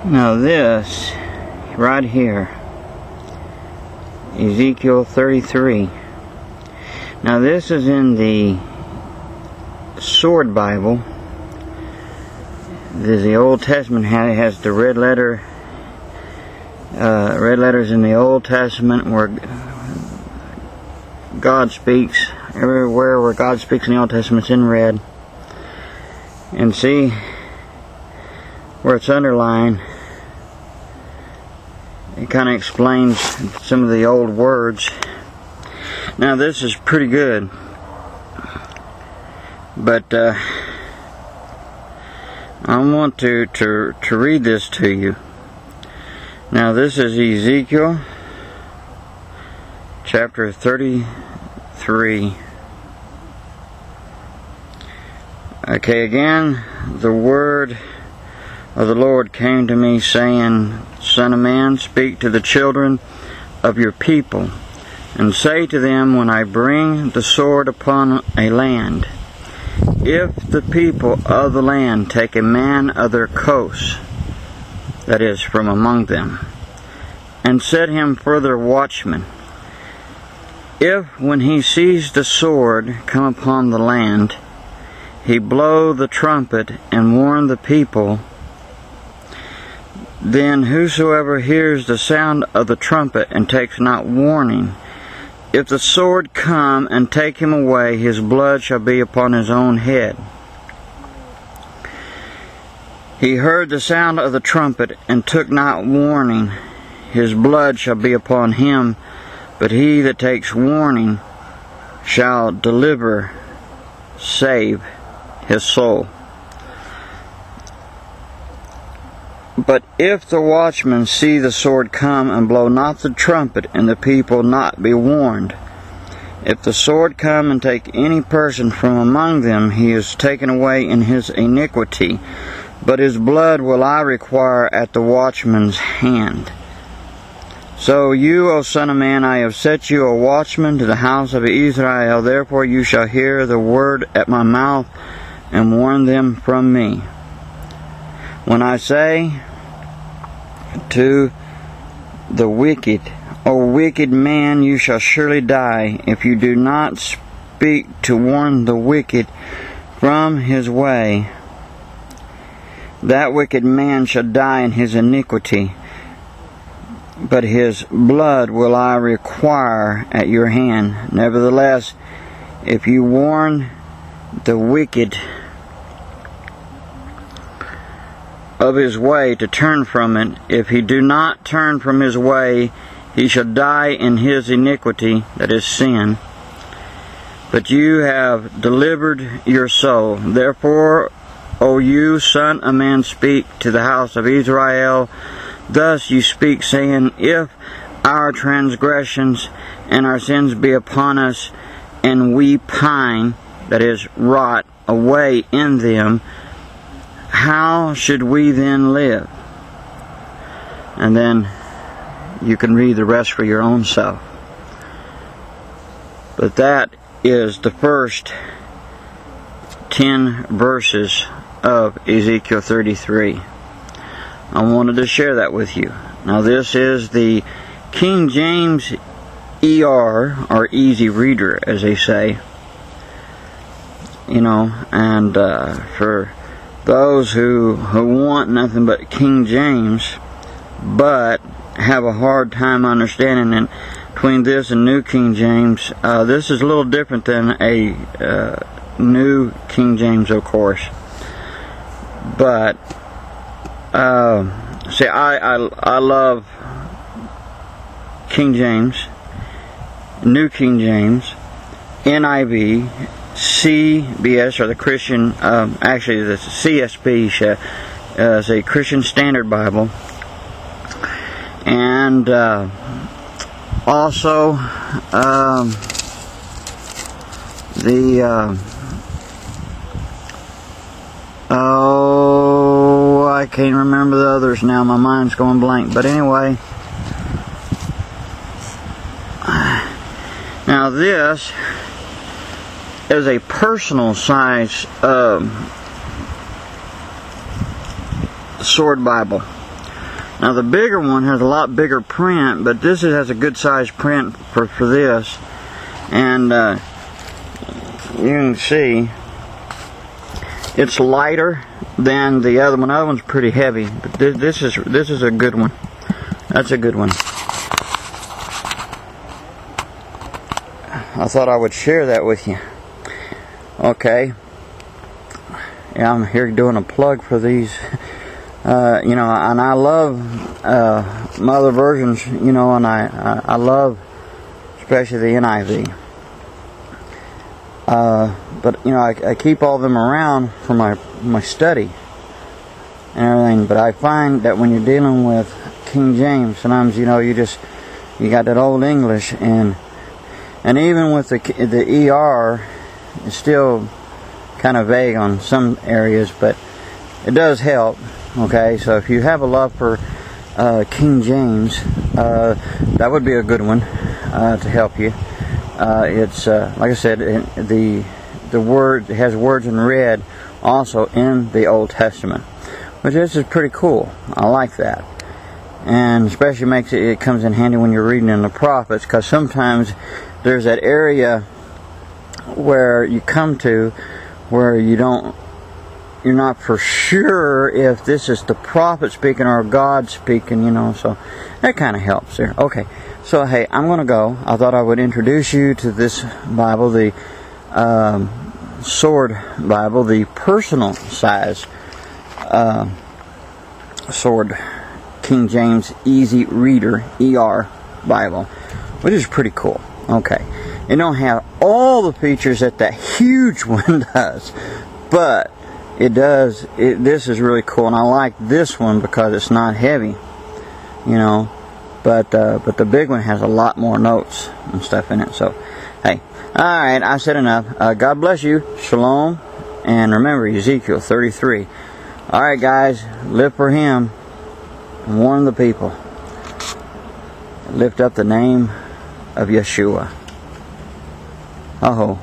Now this right here, Ezekiel 33. Now this is in the Sword Bible. The Old Testament has the red letters in the Old Testament where God speaks. Everywhere where God speaks in the Old Testament, it's in red. And see where it's underlined. It kind of explains some of the old words. Now this is pretty good, but I want to read this to you. Now this is Ezekiel chapter 33. Okay, again, the word of the Lord came to me, saying, Son of man, speak to the children of your people, and say to them, when I bring the sword upon a land, if the people of the land take a man of their coasts, that is, from among them, and set him for their watchman, if when he sees the sword come upon the land, he blow the trumpet and warn the people, then whosoever hears the sound of the trumpet and takes not warning, if the sword come and take him away, his blood shall be upon his own head. He heard the sound of the trumpet and took not warning, his blood shall be upon him, but he that takes warning shall save his soul. But if the watchman see the sword come and blow not the trumpet, and the people not be warned, if the sword come and take any person from among them, he is taken away in his iniquity, but his blood will I require at the watchman's hand. So you, O son of man, I have set you a watchman to the house of Israel, therefore you shall hear the word at my mouth, and warn them from me. When I say to the wicked, O wicked man, you shall surely die, if you do not speak to warn the wicked from his way, that wicked man shall die in his iniquity, but his blood will I require at your hand. Nevertheless, if you warn the wicked of his way to turn from it, if he do not turn from his way, he shall die in his iniquity, that is sin. But you have delivered your soul. Therefore, O you, son of man, speak to the house of Israel. Thus you speak, saying, if our transgressions and our sins be upon us, and we pine, that is, rot away in them, how should we then live? And then you can read the rest for your own self. But that is the first 10 verses of Ezekiel 33. I wanted to share that with you. Now this is the King James ER, or Easy Reader, as they say. You know, and for those who want nothing but King James, but have a hard time understanding it between this and New King James, this is a little different than a New King James, of course. But see, I love King James, New King James, NIV, CBS, or the Christian, actually the CSB is a Christian Standard Bible, and also I can't remember the others now, my mind's going blank, but anyway, now this is a personal size Sword Bible. Now the bigger one has a lot bigger print, but this has a good size print for this. And you can see it's lighter than the other one. The other one's pretty heavy, but this is a good one. That's a good one. I thought I would share that with you. Okay. Yeah, I'm here doing a plug for these. You know, and I love my other versions, you know, and I love especially the NIV. But you know, I keep all of them around for my study and everything. But I find that when you're dealing with King James, sometimes, you know, you got that old English, and even with the ER, it's still kind of vague on some areas, but it does help. Okay, so if you have a love for King James, that would be a good one to help you. It's like I said, the word has words in red also in the Old Testament, which this is pretty cool. I like that, and especially it comes in handy when you're reading in the prophets, because sometimes there's that area where you come to where you're not for sure if this is the prophet speaking or God speaking, you know, so that kind of helps there. Okay, so hey, I'm going to go. I thought I would introduce you to this Bible, the Sword Bible, the personal size Sword King James Easy Reader ER Bible, which is pretty cool. Okay, it don't have all the features that huge one does, but it does. This is really cool, and I like this one because it's not heavy, you know. But the big one has a lot more notes and stuff in it. So, hey, all right, I said enough. God bless you. Shalom, and remember Ezekiel 33. All right, guys, live for Him and warn the people. Lift up the name of Yeshua. Oh.